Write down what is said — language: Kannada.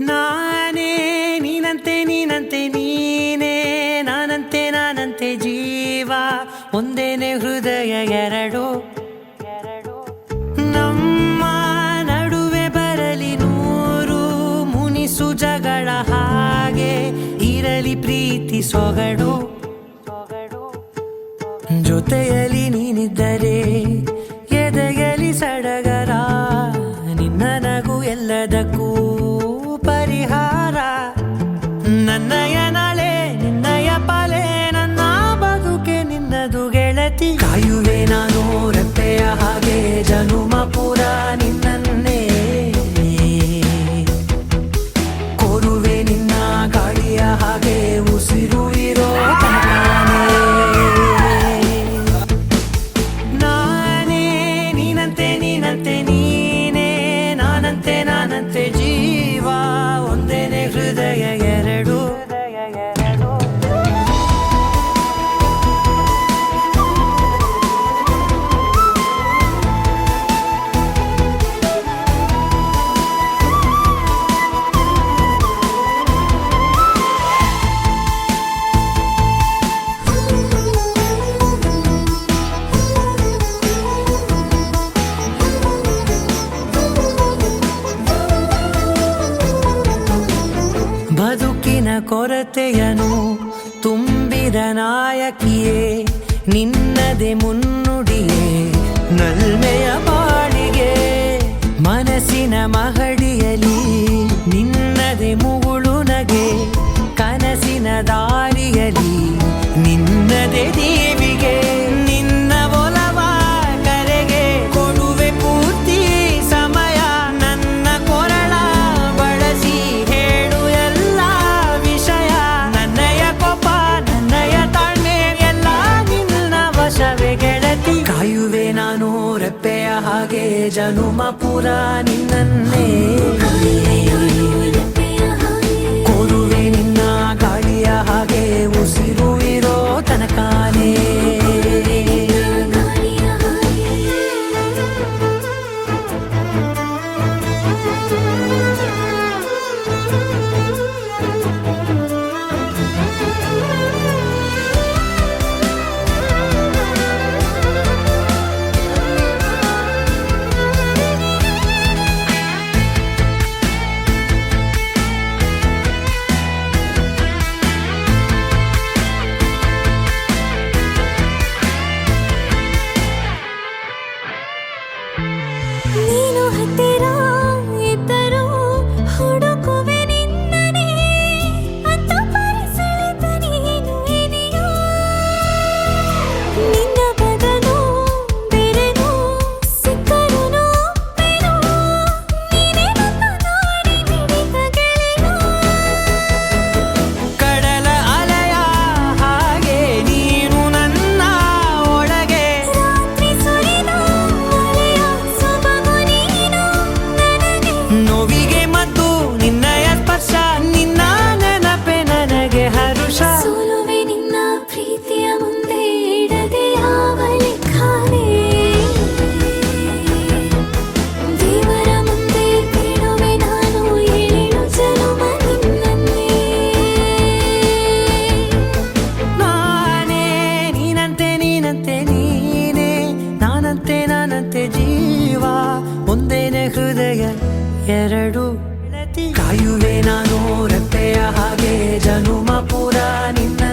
ನಾನೇ ನೀನಂತೆ ನೀನಂತೆ ನೀನೇ ನಾನಂತೆ ನಾನಂತೆ ಜೀವ ಒಂದೇನೆ ಹೃದಯ ಎರಡು ನಮ್ಮ ನಡುವೆ ಬರಲಿ ನೂರು ಮುನಿಸು ಜಗಳ ಹಾಗೆ ಇರಲಿ ಪ್ರೀತಿ ಸೊಗಡು ಜೊತೆಯಲ್ಲಿ ನೀನಿದ್ದರೆ ಎದೆಯಲಿ ಸಡಗರ ನಿನ್ನ ನಗು ಎಲ್ಲದಕ್ಕೂ ಪರಿಹಾರ ನನ್ನಯ ನಾಳೆ ನಿನ್ನಯ ಪಾಲೆ ನನ್ನ ಬದುಕೆ ನಿನ್ನದು ಗೆಳತಿ ಕಾಯುವೆ ನಾನು ರೆಪ್ಪೆಯ ಹಾಗೆ ಜನುಮ ಪೂರ ನಿನ್ನನ್ನೇ ಕೋರುವೆ ನಿನ್ನ ಗಾಳಿಯ ಹಾಗೆ ಉಸಿರು ಇರೋ ತನಕನೇ. ನಾನೇ ನೀನಂತೆ ನೀನಂತೆ ನೀನೇ ನಾನಂತೆ ನಾನಂತೆ ಜೀವ ಒಂದೇನೆ ಹೃದಯ ಎರಡು ಬದುಕಿನ ಕೊರತೆಯನು ತುಂಬಿದ ನಾಯಕಿಯೇ ನಿನ್ನದೆ ಮುನ್ನುಡಿಯೇ ನಲ್ಮೆಯ ಬಾಳಿಗೆ ಮನಸ್ಸಿನ ಮಹಡಿಯಲಿ ನಿನ್ನದೆ ಮುಗುಳು ನಗೆ ಕನಸಿನ ದಾರಿಯಲಿ ನಿನ್ನದೆ ದೀವಿಗೆ ನಿನ್ನ ಒಲವ ಕರೆಗೆ ಕೊಡುವೆ ಪೂರ್ತಿ ಸಮಯ ನನ್ನ ಕೊರಳ ಬಳಸಿ ಹೇಳು ಎಲ್ಲ ವಿಷಯ ನನ್ನಯ ಕೋಪ ನನ್ನಯ ತಾಳ್ಮೆ ಎಲ್ಲ ನಿನ್ನ ವಶವೇ ಗೆಳತಿ ಕಾಯುವೆ ನಾನು ರೆಪ್ಪೆಯ ಹಾಗೆ ಜನುಮ ಪುರ ನಿನ್ನನ್ನೇ ಕೋರುವೆ ನಿನ್ನ ಗಾಳಿಯ ಹಾಗೆ ಉಸಿರು ಇರೋ ತನಕನೇ. ನೀನು ಹತ್ತಿರ ಇದ್ದರೂ ಹುಡುಕುವೆ ನಿನ್ನನೇ ಅಂತ ಪರಿಸೆಳೆದ ನೀನು ಇದೆಯೋ ನಿನ್ನ ಬದಲು ಬೇರೆನೋ ಸಿಕ್ಕರೂ ಒಪ್ಪೆನೋ ನೀನೇ ನನ್ನ ನಾಡಿ ಮಿಡಿತ ಗೆಳೆಯೋ ಕಡಲ ಅಲೆಯ ಹಾಗೆ ನೀನು ನನ್ನ ಒಳಗೆ ರಾತ್ರಿ ಸುರಿದ ಮಳೆಯ ಸೊಬಗು ನೀನು ನನಗೆ ನೋವಿಗೆ ಮತ್ತು ನಿನ್ನಯ ಸ್ಪರ್ಶ ನಿನ್ನ ನೆನಪೆ ನನಗೆ ಹರುಷ ಸೋಲುವೆ ನಿನ್ನ ಪ್ರೀತಿಯ ಮುಂದೆ ಇಡದೆ ಯಾವ ಲೆಕ್ಕನೇ ದೇವರ ಮುಂದೆ ಬೇಡುವೆ ನಾನು ಏಳು ಜನುಮ ನಿನ್ನನ್ನೇ ನಾನೇ ನೀನಂತೆ ನೀನಂತೆ ನೀನೇ ನಾನಂತೆ ನಾನಂತೆ ಜೀವ ಒಂದೇನೆ ಹೃದಯ ಎರಡು ಕಾಯುವೆ ನಾನು ರೆಪ್ಪೆಯ ಹಾಗೆ ಜನುಮ ಪೂರ ನಿನ್ನ